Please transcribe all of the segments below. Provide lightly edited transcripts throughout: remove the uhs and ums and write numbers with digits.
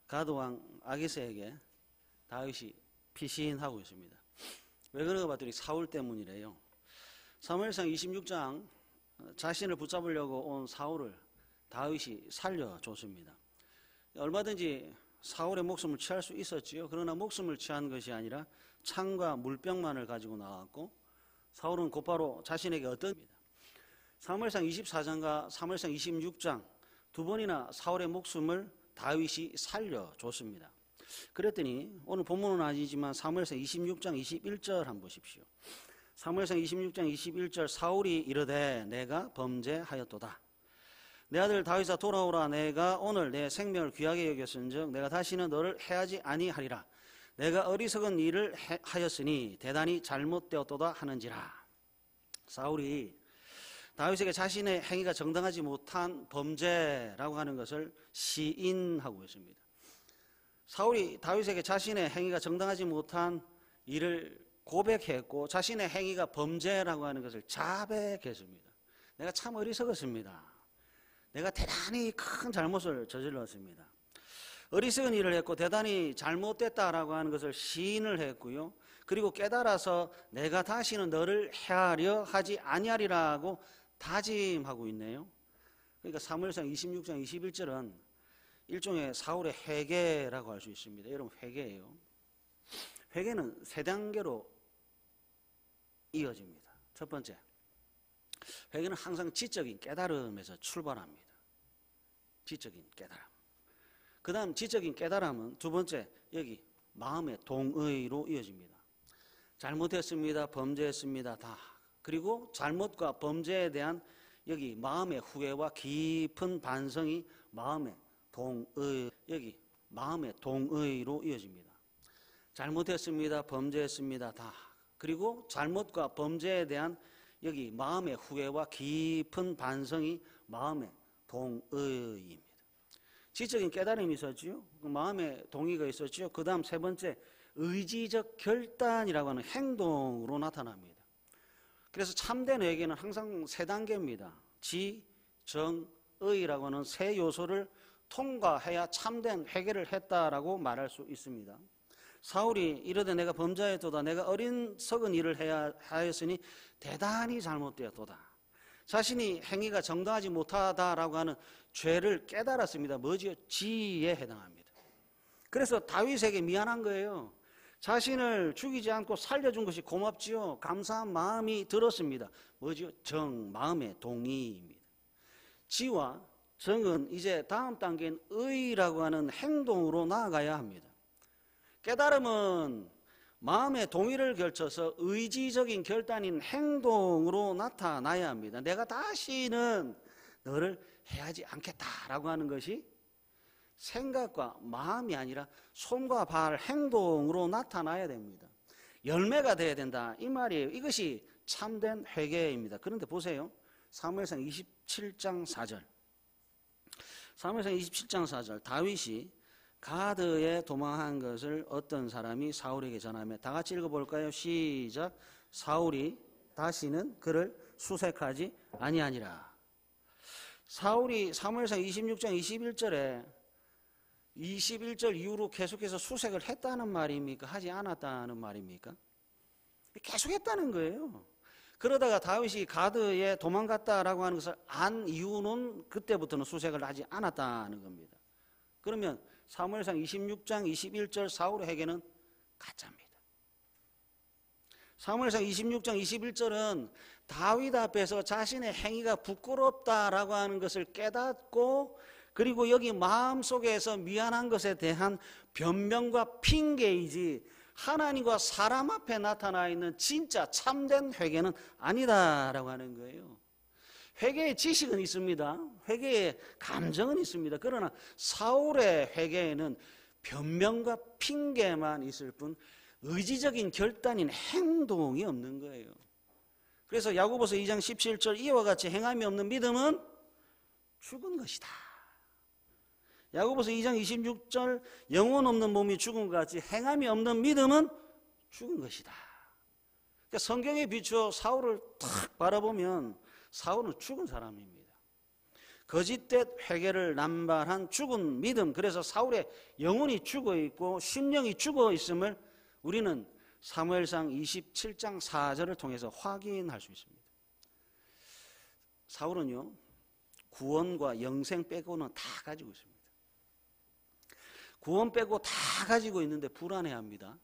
가드왕 아기스에게 다윗이 피신하고 있습니다. 왜 그런가 봤더니 사울 때문이래요. 사무엘상 26장 자신을 붙잡으려고 온 사울을 다윗이 살려줬습니다. 얼마든지 사울의 목숨을 취할 수 있었지요. 그러나 목숨을 취한 것이 아니라 창과 물병만을 가지고 나왔고 사울은 곧바로 자신에게 얻습니다. 사무엘상 24장과 사무엘상 26장 두 번이나 사울의 목숨을 다윗이 살려줬습니다. 그랬더니 오늘 본문은 아니지만 사무엘상 26장 21절 한번 보십시오. 사무엘상 26장 21절 사울이 이르되 내가 범죄하였도다. 내 아들 다윗아 돌아오라. 내가 오늘 내 생명을 귀하게 여겼은즉 내가 다시는 너를 해하지 아니하리라. 내가 어리석은 일을 하였으니 대단히 잘못되었도다 하는지라. 사울이 다윗에게 자신의 행위가 정당하지 못한 범죄라고 하는 것을 시인하고 있습니다. 사울이 다윗에게 자신의 행위가 정당하지 못한 일을 고백했고 자신의 행위가 범죄라고 하는 것을 자백했습니다. 내가 참 어리석었습니다. 내가 대단히 큰 잘못을 저질렀습니다. 어리석은 일을 했고 대단히 잘못됐다라고 하는 것을 시인을 했고요. 그리고 깨달아서 내가 다시는 너를 해하려 하지 아니하리라고 다짐하고 있네요. 그러니까 사무엘상 26장 21절은 일종의 사울의 회개라고 할 수 있습니다. 여러분, 회개예요. 회개는 세 단계로 이어집니다. 첫 번째, 회개는 항상 지적인 깨달음에서 출발합니다. 지적인 깨달음. 그 다음 지적인 깨달음은 두 번째, 여기 마음의 동의로 이어집니다. 잘못했습니다. 범죄했습니다. 다. 그리고 잘못과 범죄에 대한 여기 마음의 후회와 깊은 반성이 마음의 동의, 여기 마음의 동의로 이어집니다. 잘못했습니다. 범죄했습니다. 다. 그리고 잘못과 범죄에 대한 여기 마음의 후회와 깊은 반성이 마음의 동의입니다. 지적인 깨달음이 있었지요. 마음의 동의가 있었지요. 그 다음 세 번째, 의지적 결단이라고 하는 행동으로 나타납니다. 그래서 참된 회개는 항상 세 단계입니다. 지, 정, 의라고 하는 세 요소를 통과해야 참된 회개를 했다라고 말할 수 있습니다. 사울이 이르되 내가 범죄하였도다. 내가 어리석은 일을 하였으니 대단히 잘못되었도다. 자신이 행위가 정당하지 못하다라고 하는 죄를 깨달았습니다. 뭐지요? 지에 해당합니다. 그래서 다윗에게 미안한 거예요. 자신을 죽이지 않고 살려준 것이 고맙지요. 감사한 마음이 들었습니다. 뭐지요? 정, 마음의 동의입니다. 지와 정은 이제 다음 단계인 의라고 하는 행동으로 나아가야 합니다. 깨달음은 마음의 동의를 결쳐서 의지적인 결단인 행동으로 나타나야 합니다. 내가 다시는 너를 해하지 않겠다라고 하는 것이 생각과 마음이 아니라 손과 발 행동으로 나타나야 됩니다. 열매가 돼야 된다 이 말이에요. 이것이 참된 회개입니다. 그런데 보세요. 사무엘상 27장 4절. 사무엘상 27장 4절. 다윗이 가드에 도망한 것을 어떤 사람이 사울에게 전하며 다 같이 읽어볼까요? 시작. 사울이 다시는 그를 수색하지 아니하니라. 사울이 사무엘상 26장 21절 이후로 계속해서 수색을 했다는 말입니까? 하지 않았다는 말입니까? 계속했다는 거예요. 그러다가 다윗이 가드에 도망갔다라고 하는 것을 안 이유는 그때부터는 수색을 하지 않았다는 겁니다. 그러면 사무엘상 26장 21절 사울의 회개는 가짜입니다. 사무엘상 26장 21절은 다윗 앞에서 자신의 행위가 부끄럽다라고 하는 것을 깨닫고 그리고 여기 마음속에서 미안한 것에 대한 변명과 핑계이지 하나님과 사람 앞에 나타나 있는 진짜 참된 회개는 아니다라고 하는 거예요. 회개의 지식은 있습니다. 회개의 감정은 있습니다. 그러나 사울의 회개에는 변명과 핑계만 있을 뿐 의지적인 결단인 행동이 없는 거예요. 그래서 야고보서 2장 17절 이와 같이 행함이 없는 믿음은 죽은 것이다. 야고보서 2장 26절 영혼 없는 몸이 죽은 것 같이 행함이 없는 믿음은 죽은 것이다. 그러니까 성경에 비추어 사울을 탁 바라보면 사울은 죽은 사람입니다. 거짓된 회개를 남발한 죽은 믿음, 그래서 사울의 영혼이 죽어 있고 심령이 죽어 있음을 우리는 사무엘상 27장 4절을 통해서 확인할 수 있습니다. 사울은요, 구원과 영생 빼고는 다 가지고 있습니다. 구원 빼고 다 가지고 있는데 불안해합니다.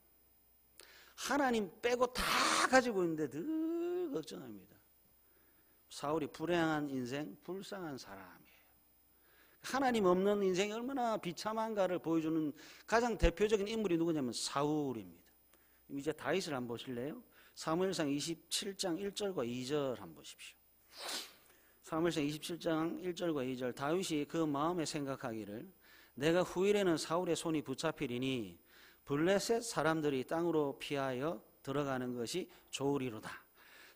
하나님 빼고 다 가지고 있는데 늘 걱정합니다. 사울이 불행한 인생, 불쌍한 사람이에요. 하나님 없는 인생이 얼마나 비참한가를 보여주는 가장 대표적인 인물이 누구냐면 사울입니다. 이제 다윗을 한번 보실래요? 사무엘상 27장 1절과 2절 한번 보십시오. 사무엘상 27장 1절과 2절, 다윗이 그 마음에 생각하기를 내가 후일에는 사울의 손이 붙잡히리니 블레셋 사람들이 땅으로 피하여 들어가는 것이 좋으리로다.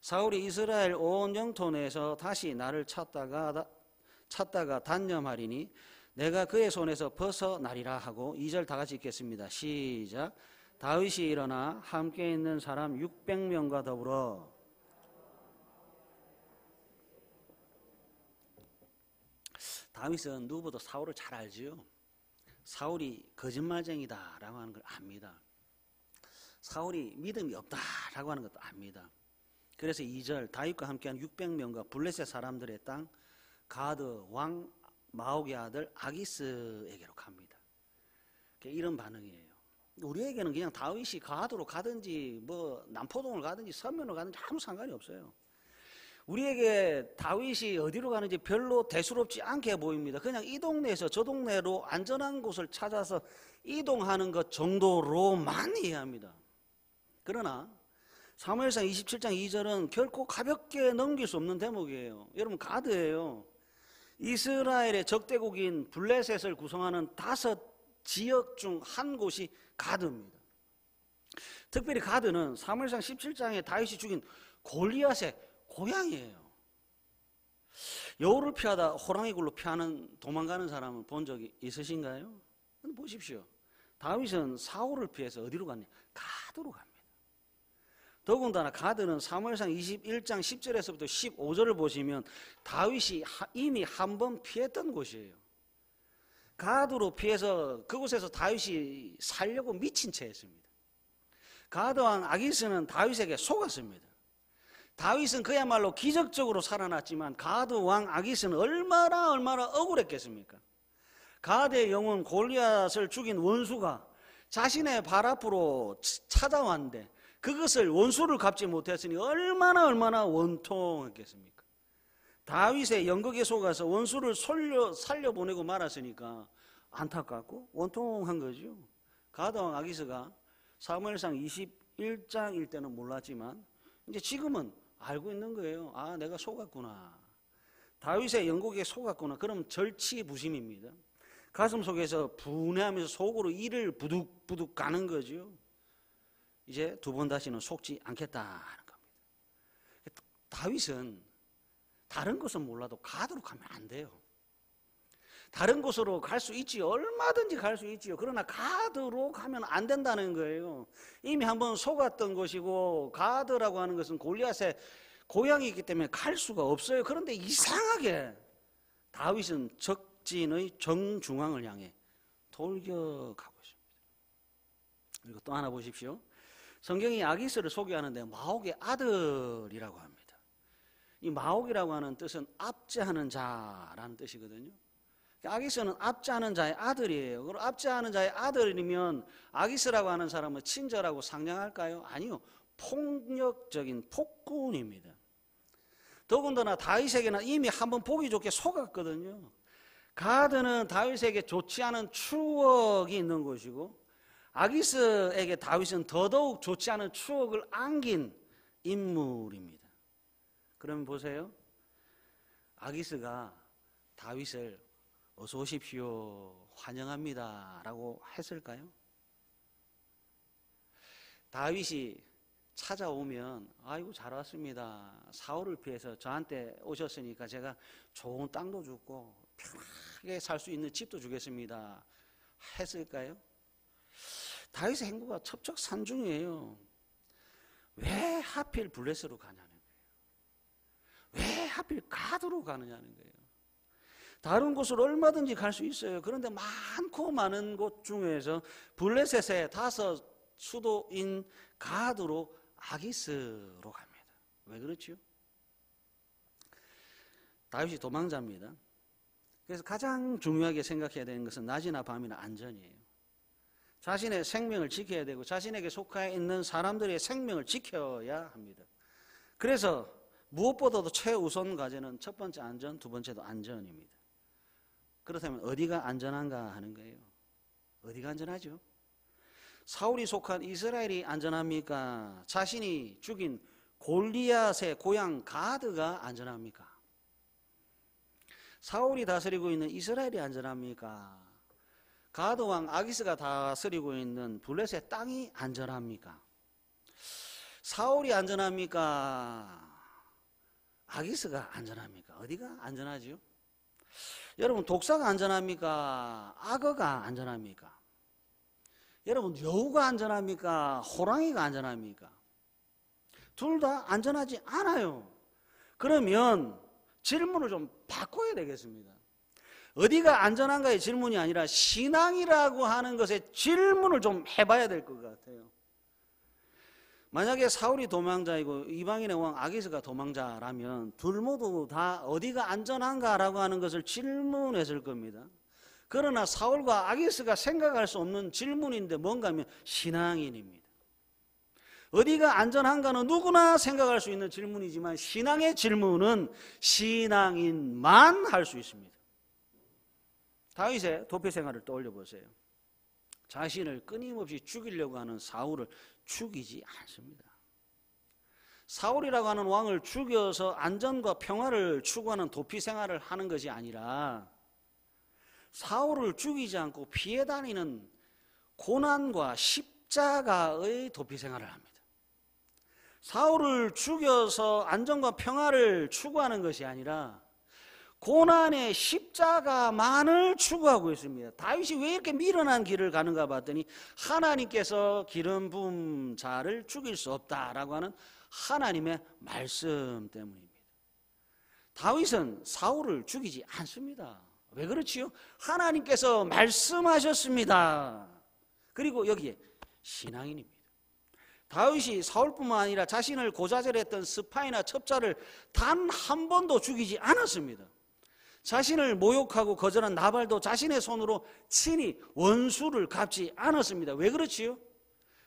사울이 이스라엘 온 영토 내에서 다시 나를 찾다가 단념하리니 내가 그의 손에서 벗어나리라 하고, 2절 다 같이 읽겠습니다. 시작. 다윗이 일어나 함께 있는 사람 600명과 더불어 다윗은 누구보다 사울을 잘 알지요. 사울이 거짓말쟁이다라고 하는 걸 압니다. 사울이 믿음이 없다라고 하는 것도 압니다. 그래서 2절 다윗과 함께한 600명과 블레셋 사람들의 땅 가드 왕 마옥의 아들 아기스에게로 갑니다. 이런 반응이에요. 우리에게는 그냥 다윗이 가드로 가든지 뭐 남포동을 가든지 서면으로 가든지 아무 상관이 없어요. 우리에게 다윗이 어디로 가는지 별로 대수롭지 않게 보입니다. 그냥 이 동네에서 저 동네로 안전한 곳을 찾아서 이동하는 것 정도로만 이해합니다. 그러나 사무엘상 27장 2절은 결코 가볍게 넘길 수 없는 대목이에요. 여러분, 가드예요. 이스라엘의 적대국인 블레셋을 구성하는 5지역 중 한 곳이 가드입니다. 특별히 가드는 사무엘상 17장에 다윗이 죽인 골리앗의 고향이에요. 여우를 피하다 호랑이 굴로 피하는 도망가는 사람을 본 적이 있으신가요? 보십시오. 다윗은 사울을 피해서 어디로 갔냐? 가드로 갑니다. 더군다나 가드는 사무엘상 21장 10절에서부터 15절을 보시면 다윗이 이미 한 번 피했던 곳이에요. 가드로 피해서 그곳에서 다윗이 살려고 미친 채 했습니다. 가드 왕 아기스는 다윗에게 속았습니다. 다윗은 그야말로 기적적으로 살아났지만 가드 왕 아기스는 얼마나 억울했겠습니까? 가드의 영혼 골리앗을 죽인 원수가 자신의 발 앞으로 찾아왔는데 그것을 원수를 갚지 못했으니 얼마나 원통했겠습니까? 다윗의 연극에 속아서 원수를 살려보내고 말았으니까 안타깝고 원통한 거죠. 가드 왕 아기스가 사무엘상 21장일 때는 몰랐지만 이제 지금은 알고 있는 거예요. 아, 내가 속았구나. 다윗의 연곡에 속았구나. 그럼 절치부심입니다. 가슴 속에서 분해하면서 속으로 이를 부득부득 가는 거죠. 이제 두 번 다시는 속지 않겠다는 겁니다. 다윗은 다른 것은 몰라도 가드로 가면 안 돼요. 다른 곳으로 갈 수 있지요. 얼마든지 갈 수 있지요. 그러나 가드로 가면 안 된다는 거예요. 이미 한번 속았던 곳이고 가드라고 하는 것은 골리앗의 고향이기 때문에 갈 수가 없어요. 그런데 이상하게 다윗은 적진의 정중앙을 향해 돌격하고 있습니다. 그리고 또 하나 보십시오. 성경이 아기스를 소개하는데 마옥의 아들이라고 합니다. 이 마옥이라고 하는 뜻은 압제하는 자라는 뜻이거든요. 아기스는 압제하는 자의 아들이에요. 그럼 압제하는 자의 아들이면 아기스라고 하는 사람은 친절하고 상냥할까요? 아니요. 폭력적인 폭군입니다. 더군다나 다윗에게는 이미 한번 보기 좋게 속았거든요. 가드는 다윗에게 좋지 않은 추억이 있는 곳이고 아기스에게 다윗은 더더욱 좋지 않은 추억을 안긴 인물입니다. 그러면 보세요. 아기스가 다윗을 어서 오십시오, 환영합니다 라고 했을까요? 다윗이 찾아오면 아이고 잘 왔습니다, 사울을 피해서 저한테 오셨으니까 제가 좋은 땅도 주고 편하게 살 수 있는 집도 주겠습니다 했을까요? 다윗의 행보가 첩첩산중이에요. 왜 하필 블레셋으로 가냐는 거예요. 왜 하필 가드로 가느냐는 거예요. 다른 곳으로 얼마든지 갈 수 있어요. 그런데 많고 많은 곳 중에서 블레셋의 다섯 수도인 가드로 아기스로 갑니다. 왜 그렇지요? 다윗이 도망자입니다. 그래서 가장 중요하게 생각해야 되는 것은 낮이나 밤이나 안전이에요. 자신의 생명을 지켜야 되고 자신에게 속해 있는 사람들의 생명을 지켜야 합니다. 그래서 무엇보다도 최우선 과제는 첫 번째 안전, 두 번째도 안전입니다. 그렇다면 어디가 안전한가 하는 거예요. 어디가 안전하죠? 사울이 속한 이스라엘이 안전합니까? 자신이 죽인 골리앗의 고향 가드가 안전합니까? 사울이 다스리고 있는 이스라엘이 안전합니까? 가드 왕 아기스가 다스리고 있는 블레셋 땅이 안전합니까? 사울이 안전합니까? 아기스가 안전합니까? 어디가 안전하지요? 여러분, 독사가 안전합니까? 악어가 안전합니까? 여러분, 여우가 안전합니까? 호랑이가 안전합니까? 둘 다 안전하지 않아요. 그러면 질문을 좀 바꿔야 되겠습니다. 어디가 안전한가의 질문이 아니라 신앙이라고 하는 것에 질문을 좀 해봐야 될 것 같아요. 만약에 사울이 도망자이고 이방인의 왕 아기스가 도망자라면 둘 모두 다 어디가 안전한가라고 하는 것을 질문했을 겁니다. 그러나 사울과 아기스가 생각할 수 없는 질문인데 뭔가 하면 신앙인입니다. 어디가 안전한가는 누구나 생각할 수 있는 질문이지만 신앙의 질문은 신앙인만 할 수 있습니다. 다윗의 도피 생활을 떠올려 보세요. 자신을 끊임없이 죽이려고 하는 사울을 죽이지 않습니다. 사울이라고 하는 왕을 죽여서 안전과 평화를 추구하는 도피 생활을 하는 것이 아니라 사울을 죽이지 않고 피해 다니는 고난과 십자가의 도피 생활을 합니다. 사울을 죽여서 안전과 평화를 추구하는 것이 아니라 고난의 십자가만을 추구하고 있습니다. 다윗이 왜 이렇게 미련한 길을 가는가 봤더니 하나님께서 기름 부은 자를 죽일 수 없다라고 하는 하나님의 말씀 때문입니다. 다윗은 사울을 죽이지 않습니다. 왜 그렇지요? 하나님께서 말씀하셨습니다. 그리고 여기에 신앙인입니다. 다윗이 사울뿐만 아니라 자신을 고자질했던 스파이나 첩자를 단 한 번도 죽이지 않았습니다. 자신을 모욕하고 거절한 나발도 자신의 손으로 친히 원수를 갚지 않았습니다. 왜 그렇지요?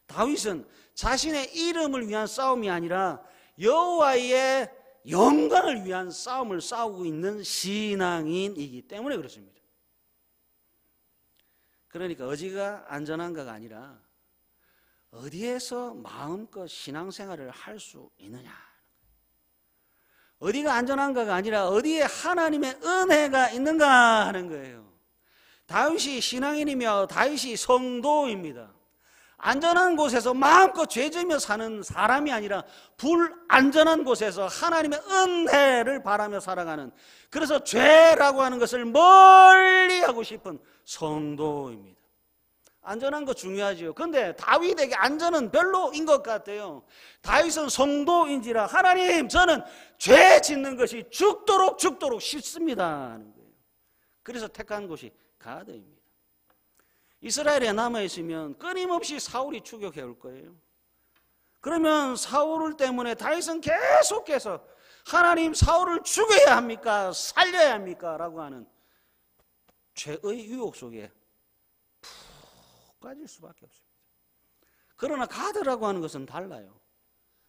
다윗은 자신의 이름을 위한 싸움이 아니라 여호와의 영광을 위한 싸움을 싸우고 있는 신앙인이기 때문에 그렇습니다. 그러니까 어디가 안전한가가 아니라 어디에서 마음껏 신앙생활을 할 수 있느냐, 어디가 안전한가가 아니라 어디에 하나님의 은혜가 있는가 하는 거예요. 다윗이 신앙인이며 다윗이 성도입니다. 안전한 곳에서 마음껏 죄지며 사는 사람이 아니라 불안전한 곳에서 하나님의 은혜를 바라며 살아가는, 그래서 죄라고 하는 것을 멀리하고 싶은 성도입니다. 안전한 거 중요하지요. 그런데 다윗에게 안전은 별로인 것 같아요. 다윗은 성도인지라 하나님, 저는 죄 짓는 것이 죽도록 싫습니다 하는 거예요. 그래서 택한 곳이 가드입니다. 이스라엘에 남아있으면 끊임없이 사울이 추격해 올 거예요. 그러면 사울 때문에 다윗은 계속해서 하나님, 사울을 죽여야 합니까? 살려야 합니까? 라고 하는 죄의 유혹 속에 빠질 수밖에 없습니다. 그러나 가드라고 하는 것은 달라요.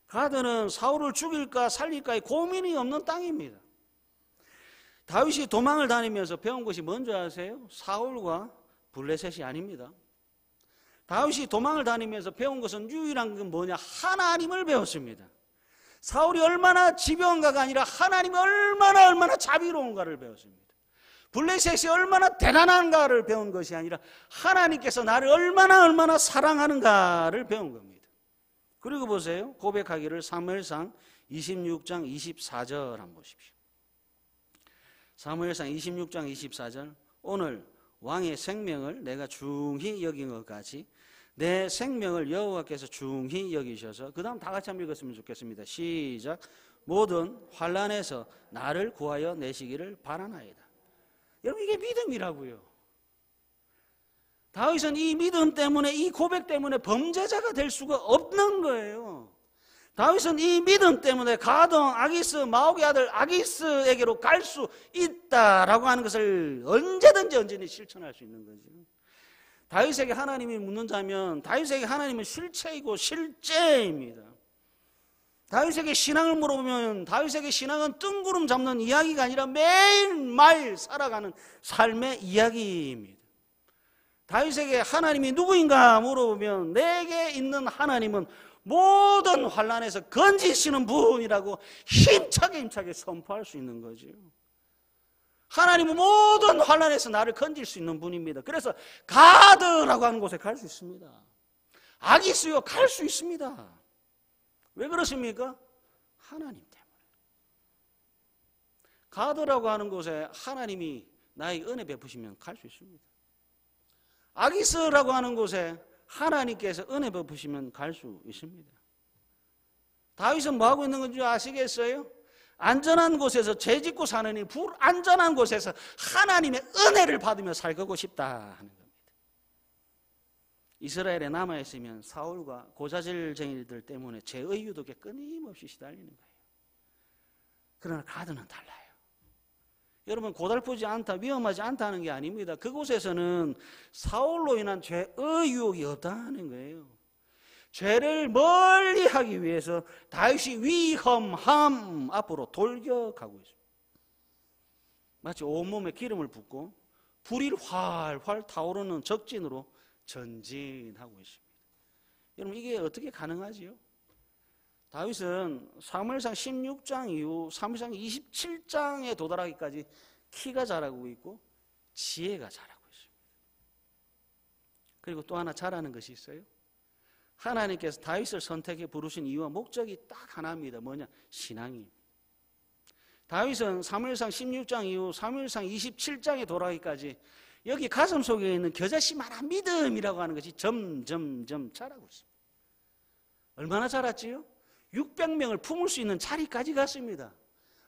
가드는 사울을 죽일까 살릴까의 고민이 없는 땅입니다. 다윗이 도망을 다니면서 배운 것이 뭔지 아세요? 사울과 블레셋이 아닙니다. 다윗이 도망을 다니면서 배운 것은 유일한 건 뭐냐? 하나님을 배웠습니다. 사울이 얼마나 지병가가 아니라 하나님이 얼마나 자비로운가를 배웠습니다. 블레셋이 얼마나 대단한가를 배운 것이 아니라 하나님께서 나를 얼마나 사랑하는가를 배운 겁니다. 그리고 보세요. 고백하기를 사무엘상 26장 24절 한번 보십시오. 사무엘상 26장 24절. 오늘 왕의 생명을 내가 중히 여긴 것 같이 내 생명을 여호와께서 중히 여기셔서, 그 다음 다 같이 한번 읽었으면 좋겠습니다. 시작. 모든 환난에서 나를 구하여 내시기를 바라나이다. 여러분 이게 믿음이라고요. 다윗은 이 믿음 때문에, 이 고백 때문에 범죄자가 될 수가 없는 거예요. 다윗은 이 믿음 때문에 가동 아기스, 마옥의 아들 아기스에게로 갈 수 있다라고 하는 것을 언제든지 실천할 수 있는 거죠. 다윗에게 하나님이 묻는다면 다윗에게 하나님은 실체이고 실제입니다. 다윗에게 신앙을 물어보면 다윗에게 신앙은 뜬구름 잡는 이야기가 아니라 매일매일 살아가는 삶의 이야기입니다. 다윗에게 하나님이 누구인가 물어보면 내게 있는 하나님은 모든 환난에서 건지시는 분이라고 힘차게 선포할 수 있는 거죠. 하나님은 모든 환난에서 나를 건질 수 있는 분입니다. 그래서 가드라고 하는 곳에 갈 수 있습니다. 아기스요 갈 수 있습니다. 왜 그렇습니까? 하나님 때문에. 가드라고 하는 곳에 하나님이 나에게 은혜 베푸시면 갈 수 있습니다. 아기스라고 하는 곳에 하나님께서 은혜 베푸시면 갈 수 있습니다. 다윗은 뭐 하고 있는 건지 아시겠어요? 안전한 곳에서 죄 짓고 사느니 불안전한 곳에서 하나님의 은혜를 받으며 살고 싶다 하는 겁니다. 이스라엘에 남아있으면 사울과 고자질쟁이들 때문에 죄의 유독에 끊임없이 시달리는 거예요. 그러나 가드는 달라요. 여러분 고달프지 않다, 위험하지 않다는 게 아닙니다. 그곳에서는 사울로 인한 죄의 유혹이 없다는 거예요. 죄를 멀리하기 위해서 다윗이 위험함 앞으로 돌격하고 있습니다. 마치 온몸에 기름을 붓고 불이 활활 타오르는 적진으로 전진하고 있습니다. 여러분 이게 어떻게 가능하지요? 다윗은 사무엘상 16장 이후 사무엘상 27장에 도달하기까지 키가 자라고 있고 지혜가 자라고 있습니다. 그리고 또 하나 잘하는 것이 있어요. 하나님께서 다윗을 선택해 부르신 이유와 목적이 딱 하나입니다. 뭐냐? 신앙입니다. 다윗은 사무엘상 16장 이후 사무엘상 27장에 돌아가기까지 여기 가슴 속에 있는 겨자씨만한 믿음이라고 하는 것이 점점 자라고 있습니다. 얼마나 자랐지요? 600명을 품을 수 있는 자리까지 갔습니다.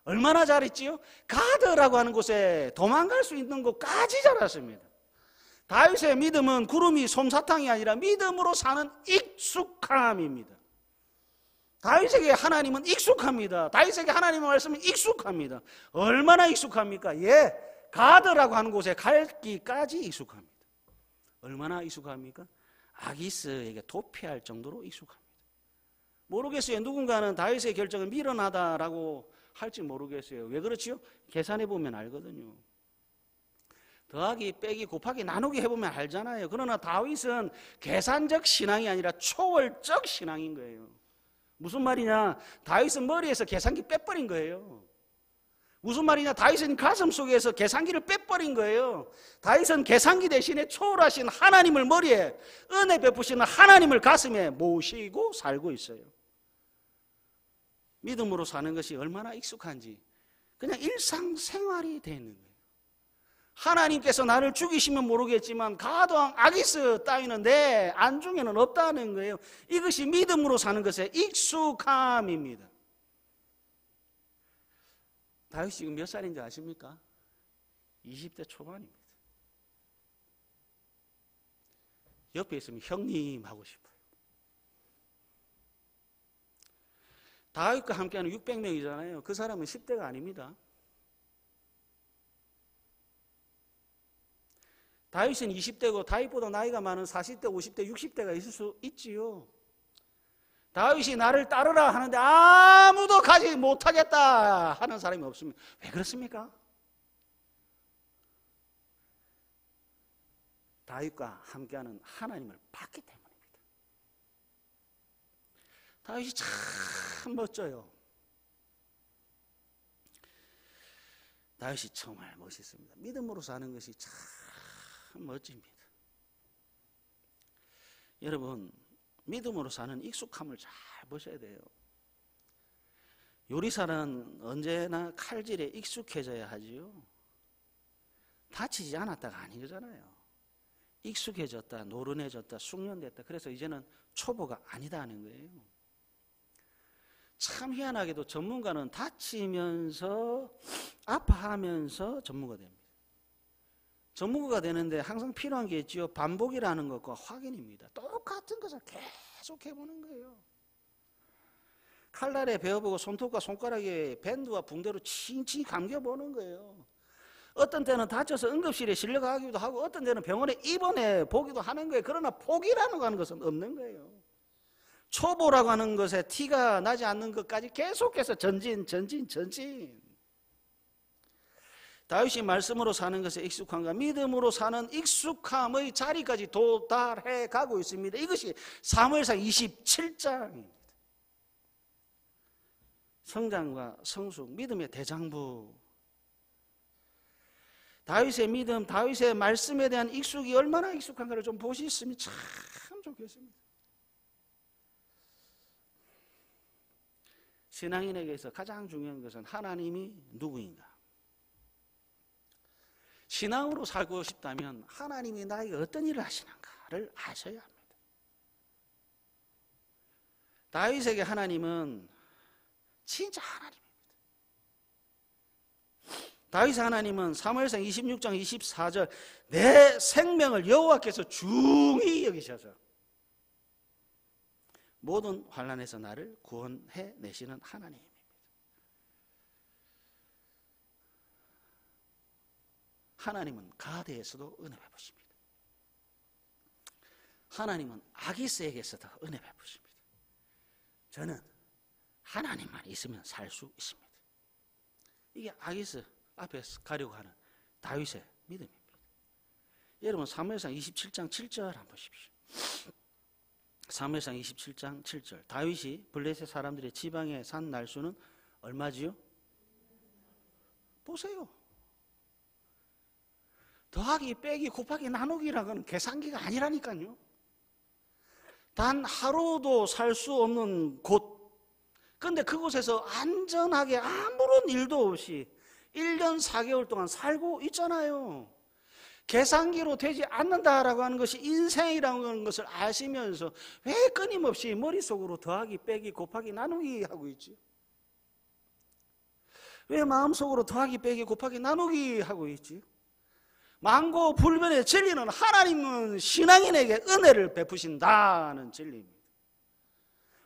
얼마나 자랐지요? 가드라고 하는 곳에 도망갈 수 있는 곳까지 자랐습니다. 다윗의 믿음은 구름이 솜사탕이 아니라 믿음으로 사는 익숙함입니다. 다윗에게 하나님은 익숙합니다. 다윗에게 하나님의 말씀은 익숙합니다. 얼마나 익숙합니까? 가드라고 하는 곳에 갈기까지 익숙합니다. 얼마나 익숙합니까? 아기스에게 도피할 정도로 익숙합니다. 모르겠어요. 누군가는 다윗의 결정은 미련하다라고 할지 모르겠어요. 왜 그렇지요? 계산해 보면 알거든요. 더하기, 빼기, 곱하기, 나누기 해보면 알잖아요. 그러나 다윗은 계산적 신앙이 아니라 초월적 신앙인 거예요. 무슨 말이냐? 다윗은 머리에서 계산기 빼버린 거예요. 무슨 말이냐? 다윗은 가슴 속에서 계산기를 빼버린 거예요. 다윗은 계산기 대신에 초월하신 하나님을 머리에, 은혜 베푸시는 하나님을 가슴에 모시고 살고 있어요. 믿음으로 사는 것이 얼마나 익숙한지 그냥 일상생활이 되는 거예요. 하나님께서 나를 죽이시면 모르겠지만 가도왕 아기스 따위는 내 안중에는 없다는 거예요. 이것이 믿음으로 사는 것의 익숙함입니다. 다윗이 지금 몇 살인지 아십니까? 20대 초반입니다. 옆에 있으면 형님 하고 싶어요. 다윗과 함께하는 600명이잖아요. 그 사람은 10대가 아닙니다. 다윗은 20대고 다윗보다 나이가 많은 40대, 50대, 60대가 있을 수 있지요. 다윗이 나를 따르라 하는데 아무도 가지 못하겠다 하는 사람이 없습니다. 왜 그렇습니까? 다윗과 함께하는 하나님을 봤기 때문입니다. 다윗이 참 멋져요. 다윗이 정말 멋있습니다. 믿음으로 사는 것이 참 멋집니다. 여러분, 믿음으로 사는 익숙함을 잘 보셔야 돼요. 요리사는 언제나 칼질에 익숙해져야 하지요. 다치지 않았다가 아니잖아요. 익숙해졌다, 노련해졌다, 숙련됐다. 그래서 이제는 초보가 아니다 하는 거예요. 참 희한하게도 전문가는 다치면서 아파하면서 전문가 됩니다. 전문가가 되는데 항상 필요한 게 있지요. 반복이라는 것과 확인입니다. 똑같은 것을 계속 해보는 거예요. 칼날에 베어보고 손톱과 손가락에 밴드와 붕대로 칭칭 감겨보는 거예요. 어떤 때는 다쳐서 응급실에 실려가기도 하고 어떤 때는 병원에 입원해 보기도 하는 거예요. 그러나 포기라는 거 하는 것은 없는 거예요. 초보라고 하는 것에 티가 나지 않는 것까지 계속해서 전진. 다윗이 말씀으로 사는 것에 익숙한가? 믿음으로 사는 익숙함의 자리까지 도달해 가고 있습니다. 이것이 사무엘상 27장입니다. 성장과 성숙, 믿음의 대장부. 다윗의 믿음, 다윗의 말씀에 대한 익숙이 얼마나 익숙한가를 좀 보셨으면 참 좋겠습니다. 신앙인에게서 가장 중요한 것은 하나님이 누구인가? 신앙으로 살고 싶다면 하나님이 나에게 어떤 일을 하시는가를 아셔야 합니다. 다윗에게 하나님은 진짜 하나님입니다. 다윗 하나님은 사무엘상 26장 24절 내 생명을 여호와께서 중히 여기셔서 모든 환난에서 나를 구원해 내시는 하나님입니다. 하나님은 가드에서도 은혜 베푸십니다. 하나님은 아기스에게서도 은혜 베푸십니다. 저는 하나님만 있으면 살 수 있습니다. 이게 아기스 앞에 가려고 하는 다윗의 믿음입니다. 여러분 사무엘상 27장 7절 한번 보십시오. 사무엘상 27장 7절 다윗이 블레셋 사람들의 지방에 산 날수는 얼마지요? 보세요. 더하기 빼기 곱하기 나누기라는 계산기가 아니라니까요. 단 하루도 살 수 없는 곳, 근데 그곳에서 안전하게 아무런 일도 없이 1년 4개월 동안 살고 있잖아요. 계산기로 되지 않는다라고 하는 것이 인생이라고 하는 것을 아시면서 왜 끊임없이 머릿속으로 더하기 빼기 곱하기 나누기 하고 있지? 왜 마음속으로 더하기 빼기 곱하기 나누기 하고 있지? 만고불변의 진리는 하나님은 신앙인에게 은혜를 베푸신다는 진리입니다.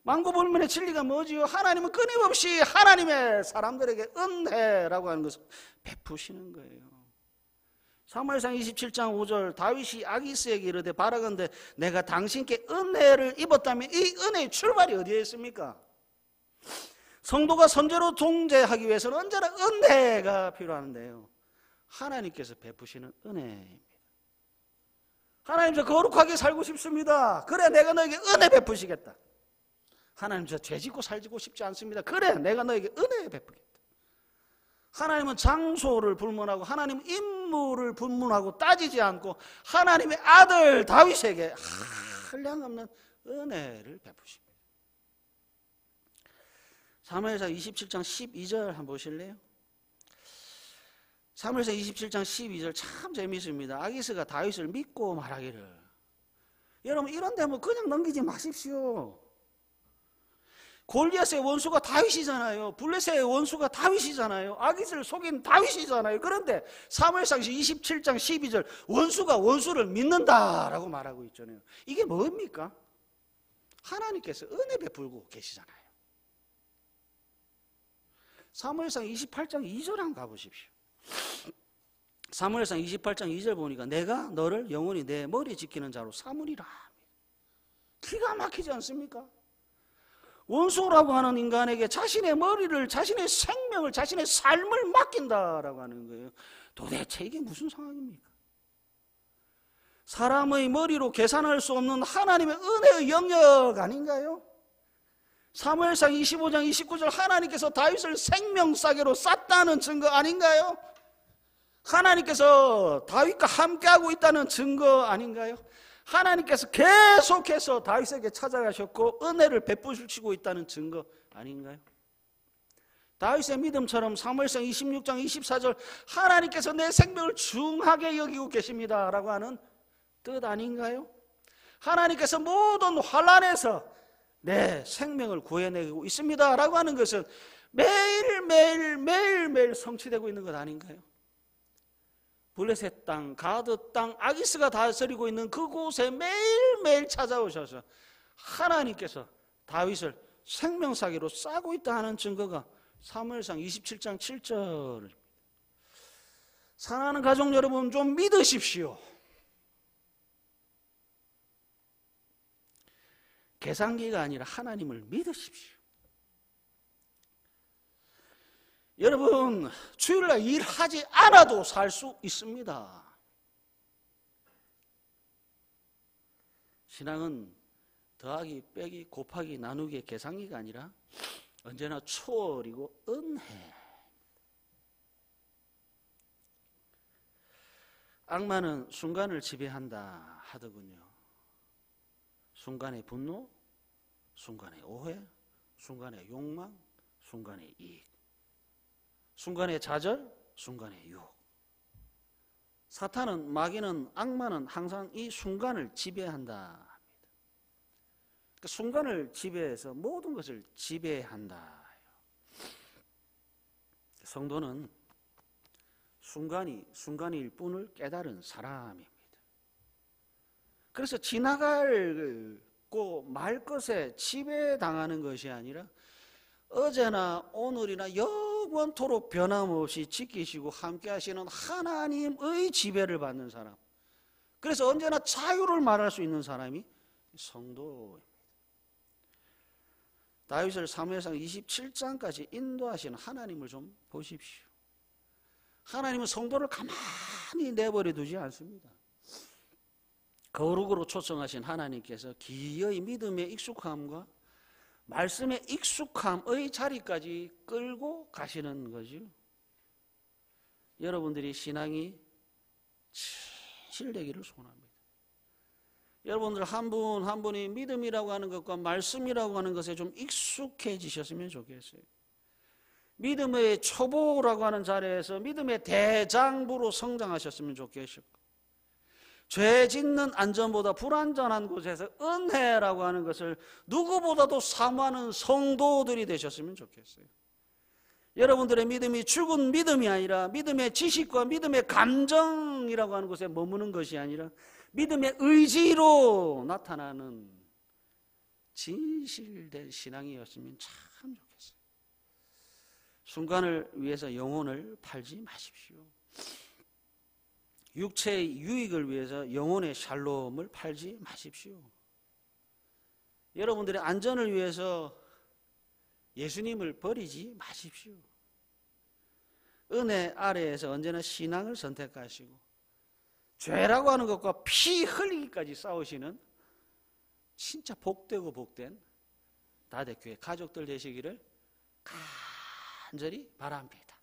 만고불변의 진리가 뭐지요? 하나님은 끊임없이 하나님의 사람들에게 은혜라고 하는 것을 베푸시는 거예요. 사무엘상 27장 5절 다윗이 아기스에게 이르되 바라건대 내가 당신께 은혜를 입었다면 이 은혜의 출발이 어디에 있습니까? 성도가 선제로 동재하기 위해서는 언제나 은혜가 필요한데요. 하나님께서 베푸시는 은혜입니다. 하나님 저 거룩하게 살고 싶습니다. 그래 내가 너에게 은혜 베푸시겠다. 하나님 저 죄짓고 살고 싶지 않습니다. 그래 내가 너에게 은혜 베푸겠다. 하나님은 장소를 불문하고 하나님은 인물을 불문하고 따지지 않고 하나님의 아들 다윗에게 한량없는 은혜를 베푸십니다. 사무엘상 27장 12절 한번 보실래요? 사무엘상 27장 12절 참 재미있습니다. 아기스가 다윗을 믿고 말하기를 여러분 이런 데 뭐 그냥 넘기지 마십시오. 골리앗의 원수가 다윗이잖아요. 블레셋의 원수가 다윗이잖아요. 아기스를 속인 다윗이잖아요. 그런데 사무엘상 27장 12절 원수가 원수를 믿는다라고 말하고 있잖아요. 이게 뭡니까? 하나님께서 은혜 베풀고 계시잖아요. 사무엘상 28장 2절 한번 가보십시오. 사무엘상 28장 2절 보니까 내가 너를 영원히 내 머리 지키는 자로 삼으리라. 기가 막히지 않습니까? 원수라고 하는 인간에게 자신의 머리를, 자신의 생명을, 자신의 삶을 맡긴다라고 하는 거예요. 도대체 이게 무슨 상황입니까? 사람의 머리로 계산할 수 없는 하나님의 은혜의 영역 아닌가요? 사무엘상 25장 29절 하나님께서 다윗을 생명싸개로 쌌다는 증거 아닌가요? 하나님께서 다윗과 함께하고 있다는 증거 아닌가요? 하나님께서 계속해서 다윗에게 찾아가셨고 은혜를 베푸시고 있다는 증거 아닌가요? 다윗의 믿음처럼 사무엘상 26장 24절 하나님께서 내 생명을 중하게 여기고 계십니다 라고 하는 뜻 아닌가요? 하나님께서 모든 환난에서 내 생명을 구해내고 있습니다 라고 하는 것은 매일매일 성취되고 있는 것 아닌가요? 블레셋 땅, 가드 땅, 아기스가 다스리고 있는 그곳에 매일매일 찾아오셔서 하나님께서 다윗을 생명사기로 싸고 있다 하는 증거가 사무엘상 27장 7절. 사랑하는 가족 여러분, 좀 믿으십시오. 계산기가 아니라 하나님을 믿으십시오. 여러분, 주일날 일하지 않아도 살 수 있습니다. 신앙은 더하기, 빼기, 곱하기, 나누기의 계산기가 아니라 언제나 초월이고 은혜. 악마는 순간을 지배한다 하더군요. 순간의 분노, 순간의 오해, 순간의 욕망, 순간의 이익, 순간의 좌절, 순간의 유혹. 사탄은, 마귀는, 악마는 항상 이 순간을 지배한다 합니다. 그러니까 순간을 지배해서 모든 것을 지배한다. 성도는 순간이 순간일 뿐을 깨달은 사람입니다. 그래서 지나갈고 말 것에 지배당하는 것이 아니라 어제나 오늘이나 영원토록 변함없이 지키시고 함께 하시는 하나님의 지배를 받는 사람. 그래서 언제나 자유를 말할 수 있는 사람이 성도입니다. 다윗을 사무엘상 27장까지 인도하시는 하나님을 좀 보십시오. 하나님은 성도를 가만히 내버려 두지 않습니다. 거룩으로 초청하신 하나님께서 기어이 믿음의 익숙함과 말씀의 익숙함의 자리까지 끌고 가시는 거죠. 여러분들이 신앙이 진실되기를 소원합니다. 여러분들 한 분 한 분이 믿음이라고 하는 것과 말씀이라고 하는 것에 좀 익숙해지셨으면 좋겠어요. 믿음의 초보라고 하는 자리에서 믿음의 대장부로 성장하셨으면 좋겠고, 죄 짓는 안전보다 불안전한 곳에서 은혜라고 하는 것을 누구보다도 사모하는 성도들이 되셨으면 좋겠어요. 여러분들의 믿음이 죽은 믿음이 아니라 믿음의 지식과 믿음의 감정이라고 하는 곳에 머무는 것이 아니라 믿음의 의지로 나타나는 진실된 신앙이었으면 참 좋겠어요. 순간을 위해서 영혼을 팔지 마십시오. 육체의 유익을 위해서 영혼의 샬롬을 팔지 마십시오. 여러분들의 안전을 위해서 예수님을 버리지 마십시오. 은혜 아래에서 언제나 신앙을 선택하시고 죄라고 하는 것과 피 흘리기까지 싸우시는 진짜 복되고 복된 다대교회 가족들 되시기를 간절히 바랍니다.